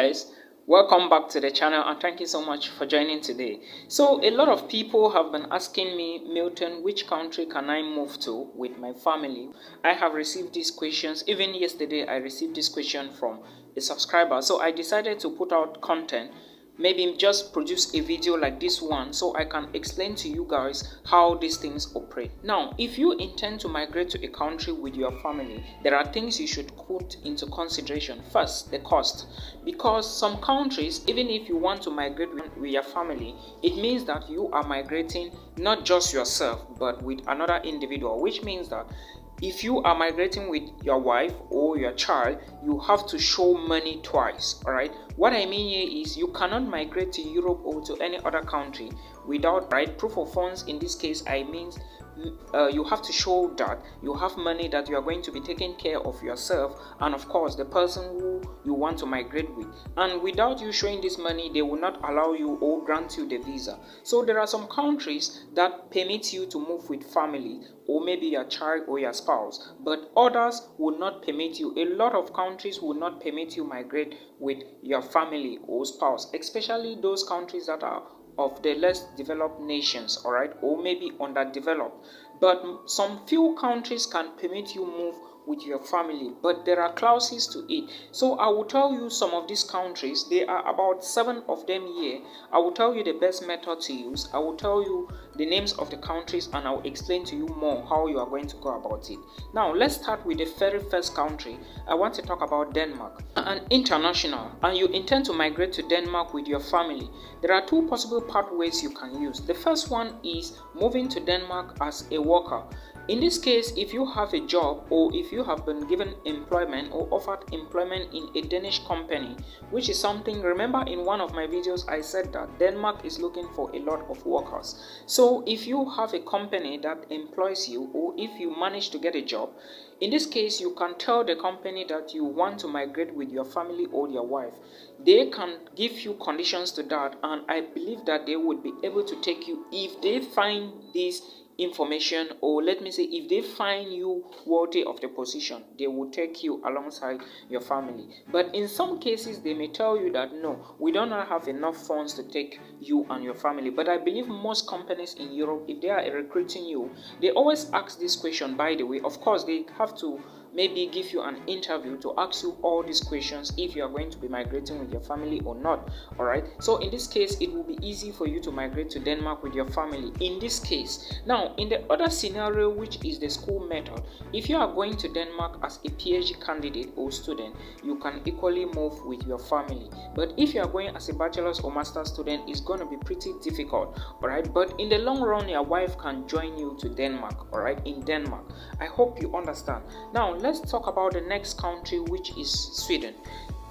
guys, welcome back to the channel and thank you so much for joining today. So a lot of people have been asking me, Milton, which country can I move to with my family? I have received these questions. Even yesterday I received this question from a subscriber, so I decided to put out content, maybe just produce a video like this one so I can explain to you guys how these things operate. Now, if you intend to migrate to a country with your family, there are things you should put into consideration. First, the cost. Because some countries, even if you want to migrate with your family, it means that you are migrating not just yourself but with another individual, which means that if you are migrating with your wife or your child, you have to show money twice. All right, what I mean here is you cannot migrate to Europe or to any other country without proof of funds. In this case, I mean you have to show that you have money, that you are going to be taking care of yourself and of course the person who you want to migrate with. And without you showing this money, they will not allow you or grant you the visa. So there are some countries that permit you to move with family or maybe your child or your spouse, but others will not permit you. A lot of countries will not permit you migrate with your family or spouse, especially those countries that are of the less developed nations, all right, or maybe underdeveloped. But some few countries can permit you move with your family, but there are clauses to it. So I will tell you some of these countries. There are about 7 of them here. I will tell you the best method to use. I will tell you the names of the countries and I will explain to you more how you are going to go about it. Now let's start with the very first country. I want to talk about Denmark. An international, and you intend to migrate to Denmark with your family, there are 2 possible pathways you can use. The first one is moving to Denmark as a worker. In this case, if you have a job or if you have been given employment or offered employment in a Danish company, which is something, remember in one of my videos I said that Denmark is looking for a lot of workers. So if you have a company that employs you or if you manage to get a job, in this case you can tell the company that you want to migrate with your family or your wife. They can give you conditions to that, and I believe that they would be able to take you if they find this information, or let me say if they find you worthy of the position, they will take you alongside your family. But in some cases they may tell you that no, we don't have enough funds to take you and your family. But I believe most companies in Europe, if they are recruiting you, they always ask this question. By the way, of course they have to maybe give you an interview to ask you all these questions if you are going to be migrating with your family or not. All right, so in this case it will be easy for you to migrate to Denmark with your family in this case. Now in the other scenario, which is the school method, if you are going to Denmark as a PhD candidate or student, you can equally move with your family. But if you are going as a bachelor's or master's student, it's going to be pretty difficult. All right, but in the long run your wife can join you to Denmark. All right, in Denmark. I hope you understand. Now let's talk about the next country, which is Sweden.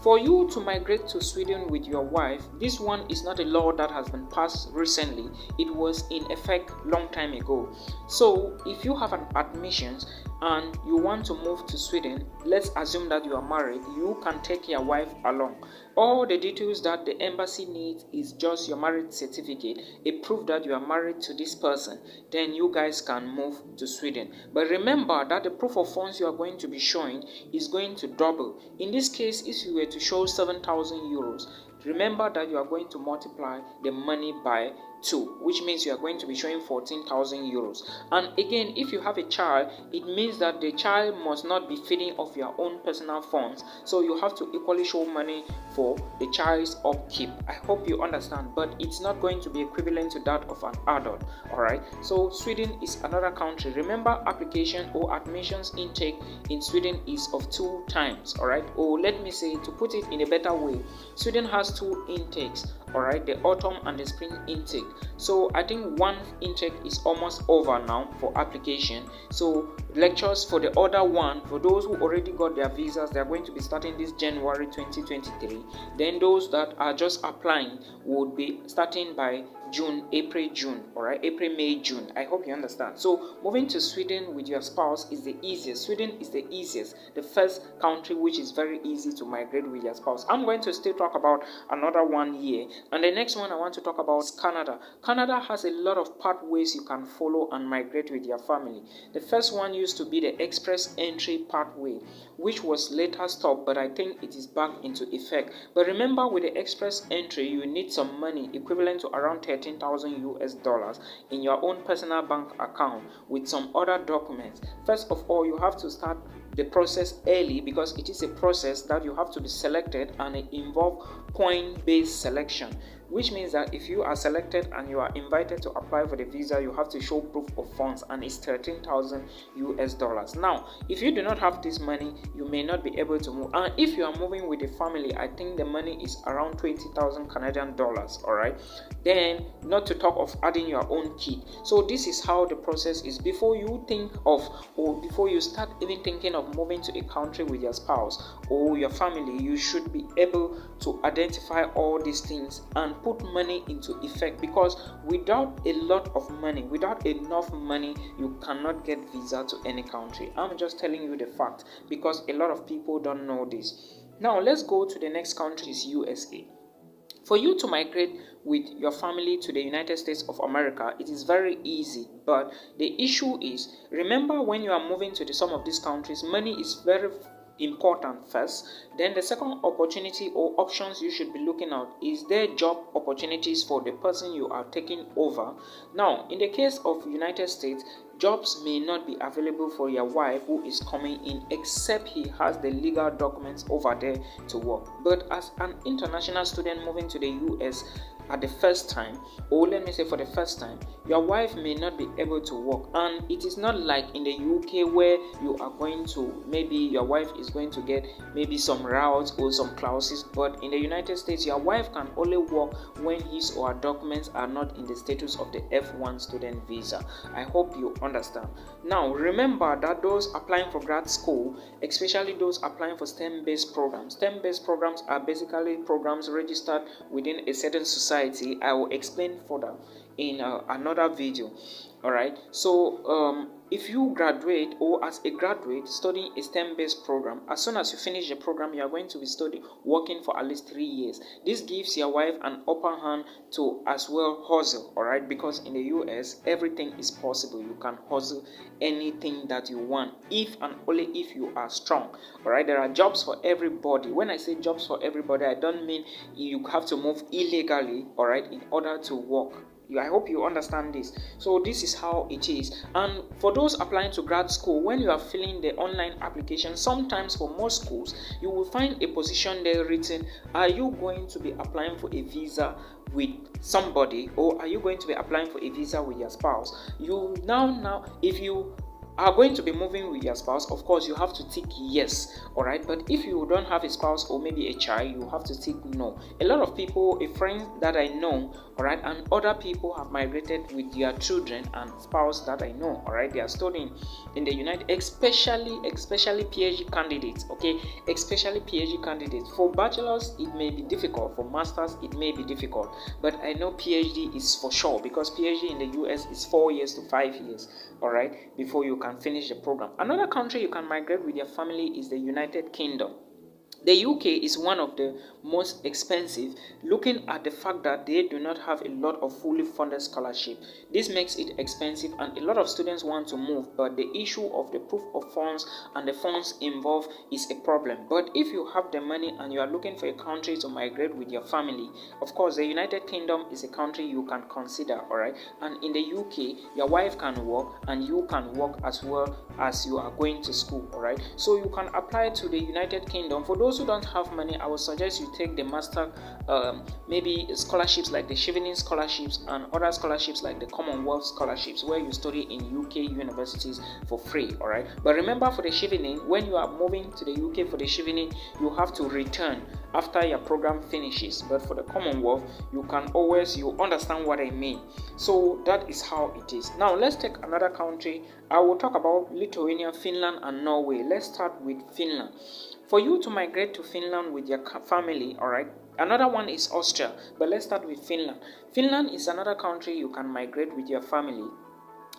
For you to migrate to Sweden with your wife, this one is not a law that has been passed recently. It was in effect long time ago. So if you have an admissions and you want to move to Sweden, let's assume that you are married, you can take your wife along. All the details that the embassy needs is just your marriage certificate, a proof that you are married to this person. Then you guys can move to Sweden. But remember that the proof of funds you are going to be showing is going to double. In this case, if you were to show 7,000 euros, remember that you are going to multiply the money by 2, which means you are going to be showing 14,000 euros. And again, if you have a child, it means that the child must not be feeding off your own personal funds, so you have to equally show money for the child's upkeep. I hope you understand, but it's not going to be equivalent to that of an adult. All right, so Sweden is another country. Remember, application or admissions intake in Sweden is of 2 times. All right, or let me say, to put it in a better way, Sweden has 2 intakes. All right, the autumn and the spring intake. So I think one intake is almost over now for application. So lectures for the other one, for those who already got their visas, they are going to be starting this January 2023. Then those that are just applying would be starting by June, April, June, all right, April, May, June. I hope you understand. So moving to Sweden with your spouse is the easiest. Sweden is the easiest, the first country which is very easy to migrate with your spouse. I'm going to still talk about another one here, and the next one I want to talk about is Canada. Canada has a lot of pathways you can follow and migrate with your family. The first one used to be the express entry pathway, which was later stopped, but I think it is back into effect. But remember, with the express entry, you need some money equivalent to around 13,000 US dollars in your own personal bank account with some other documents. First of all, you have to start the process early because it is a process that you have to be selected, and it involves point-based selection, which means that if you are selected and you are invited to apply for the visa, you have to show proof of funds, and it's 13,000 US dollars. Now, if you do not have this money, you may not be able to move. And if you are moving with a family, I think the money is around 20,000 Canadian dollars. All right, then not to talk of adding your own kid. So this is how the process is. Before you think of, or before you start even thinking of moving to a country with your spouse or your family, you should be able to identify all these things and put money into effect, because without a lot of money, without enough money, you cannot get visa to any country. I'm just telling you the fact because a lot of people don't know this. Now let's go to the next country, is USA. For you to migrate with your family to the United States of America, it is very easy, but the issue is, remember, when you are moving to some of these countries, money is very important first. Then the second opportunity or options you should be looking at is there job opportunities for the person you are taking over. Now, in the case of United States, jobs may not be available for your wife who is coming in, except he has the legal documents over there to work. But as an international student moving to the US at the first time, or let me say for the first time, your wife may not be able to work. And it is not like in the UK where you are going to, maybe your wife is going to get maybe some routes or some clauses, but in the United States, your wife can only work when his or her documents are not in the status of the F1 student visa. I hope you understand. Now remember that those applying for grad school, especially those applying for STEM-based programs are basically programs registered within a certain society. I will explain further in another video. All right, so if you graduate, or as a graduate studying a STEM-based program, as soon as you finish the program, you are going to be working for at least 3 years. This gives your wife an upper hand to as well hustle, all right, because in the US everything is possible. You can hustle anything that you want, if and only if you are strong. All right, there are jobs for everybody. When I say jobs for everybody, I don't mean you have to move illegally, all right, in order to work. I hope you understand this. So this is how it is. And for those applying to grad school, when you are filling the online application, sometimes for most schools, you will find a position there written, are you going to be applying for a visa with somebody, or are you going to be applying for a visa with your spouse? You now if you are going to be moving with your spouse, of course you have to tick yes, all right. But if you don't have a spouse or maybe a child, you have to tick no. A lot of people, a friend that I know, all right, and other people have migrated with their children and spouse that I know, all right. They are studying in the United, especially PhD candidates, okay, especially PhD candidates. For bachelors it may be difficult, for masters it may be difficult, but I know PhD is for sure, because PhD in the US is 4 years to 5 years, all right, before you can finish the program. Another country you can migrate with your family is the United Kingdom. The UK is one of the most expensive, looking at the fact that they do not have a lot of fully funded scholarship. This makes it expensive, and a lot of students want to move, but the issue of the proof of funds and the funds involved is a problem. But if you have the money and you are looking for a country to migrate with your family, of course the United Kingdom is a country you can consider, all right. And in the UK, your wife can work and you can work as well as you are going to school, all right. So you can apply to the United Kingdom. For those who don't have money, I would suggest you take the master maybe scholarships like the Chevening scholarships and other scholarships like the Commonwealth scholarships, where you study in UK universities for free, all right. But remember, for the Chevening, when you are moving to the UK for the Chevening, you have to return after your program finishes. But for the Commonwealth, you can always, you understand what I mean. So that is how it is. Now let's take another country. I will talk about Lithuania, Finland and Norway. Let's start with Finland. For you to migrate to Finland with your family, all right, another one is Austria, but let's start with Finland. Finland is another country you can migrate with your family,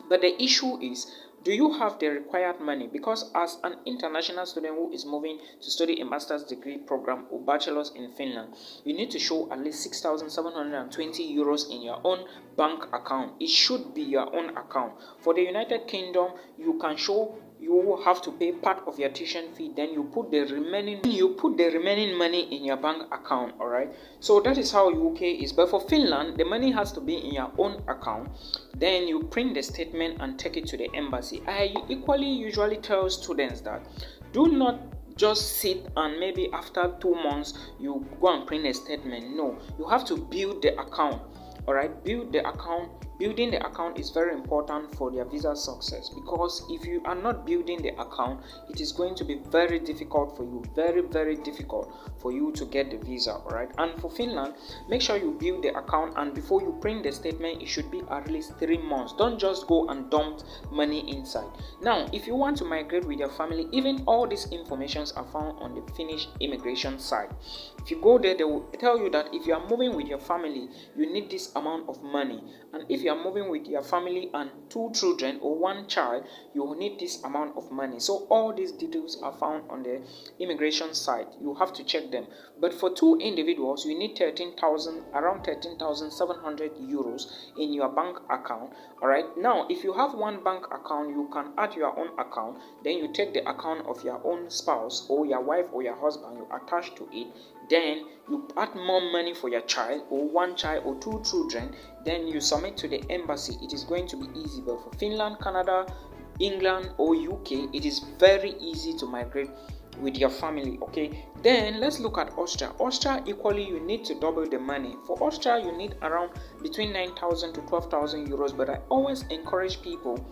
but the issue is, do you have the required money? Because as an international student who is moving to study a master's degree program or bachelor's in Finland, you need to show at least 6,720 euros in your own bank account. It should be your own account. For the United Kingdom, you can show, you have to pay part of your tuition fee, then you put the remaining money in your bank account. All right, so that is how UK is. But for Finland, the money has to be in your own account. Then you print the statement and take it to the embassy. I usually tell students that do not just sit and maybe after 2 months you go and print a statement. No, you have to build the account. All right, build the account. Building the account is very important for their visa success, because if you are not building the account, it is going to be very difficult for you, very difficult for you to get the visa. All right, and for Finland, make sure you build the account, and before you print the statement, it should be at least 3 months. Don't just go and dump money inside. Now, if you want to migrate with your family, even all these informations are found on the Finnish immigration site. If you go there, they will tell you that if you are moving with your family, you need this amount of money, and if you are moving with your family and 2 children or 1 child, you will need this amount of money. So all these details are found on the immigration site. You have to check them. But for 2 individuals, you need around 13,700 euros in your bank account. All right, now if you have 1 bank account, you can add your own account. Then you take the account of your own spouse or your wife or your husband, you attach to it. Then you add more money for your child or 1 child or 2 children. Then you submit to the embassy. It is going to be easy. But for Finland, Canada, England or UK, it is very easy to migrate with your family. Okay, then let's look at Austria. Austria, equally, you need to double the money. For Austria, you need around between 9,000 to 12,000 euros, but I always encourage people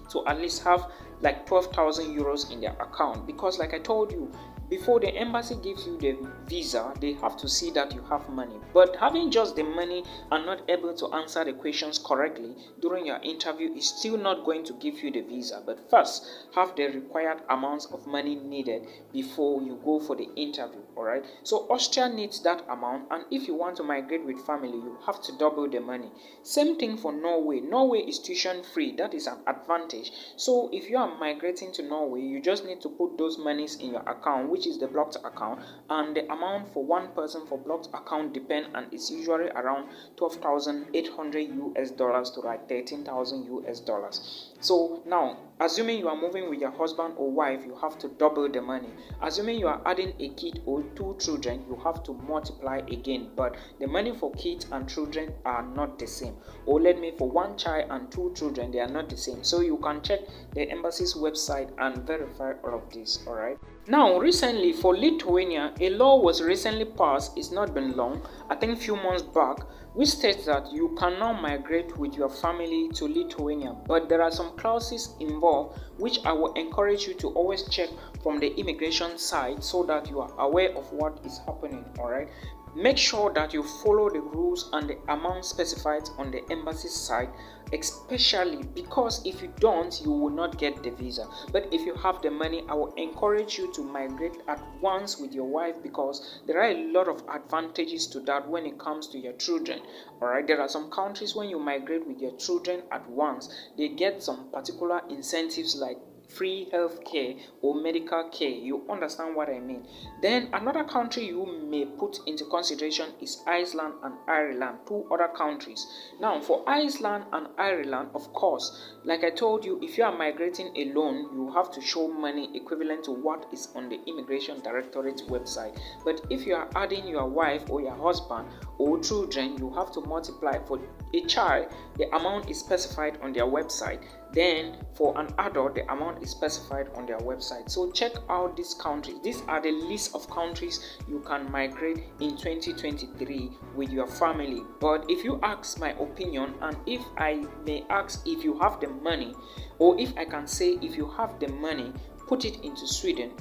to at least have like 12,000 euros in their account, because like I told you, before the embassy gives you the visa, they have to see that you have money. But having just the money and not able to answer the questions correctly during your interview is still not going to give you the visa. But first, have the required amounts of money needed before you go for the interview. All right, so Austria needs that amount, and if you want to migrate with family, you have to double the money. Same thing for Norway. Norway is tuition free. That is an advantage. So if you are migrating to Norway, you just need to put those monies in your account, which is the blocked account, and the amount for 1 person for blocked account depend, and it's usually around 12,800 US dollars to like 13,000 US dollars. So now, assuming you are moving with your husband or wife, you have to double the money. Assuming you are adding a kid or 2 children, you have to multiply again. But the money for kids and children are not the same. Or let me, for 1 child and 2 children, they are not the same. So you can check the embassy's website and verify all of this. All right. Now, recently for Lithuania, a law was recently passed. It's not been long, I think few months back, which states that you can now migrate with your family to Lithuania. But there are some clauses involved which I will encourage you to always check from the immigration side so that you are aware of what is happening. All right. Make sure that you follow the rules and the amount specified on the embassy site, especially because if you don't, you will not get the visa. But if you have the money, I will encourage you to migrate at once with your wife, because there are a lot of advantages to that when it comes to your children. All right, there are some countries when you migrate with your children at once, they get some particular incentives like free health care or medical care. You understand what I mean? Then another country you may put into consideration is Iceland and Ireland, 2 other countries. Now for Iceland and Ireland, of course, like I told you, if you are migrating alone, you have to show money equivalent to what is on the Immigration Directorate website. But if you are adding your wife or your husband or children, you have to multiply. For a child, the amount is specified on their website. Then for an adult, the amount is specified on their website. So check out these countries. These are the list of countries you can migrate in 2023 with your family. But if you ask my opinion, and if I may ask if you have the money, or if I can say if you have the money, put it into Sweden.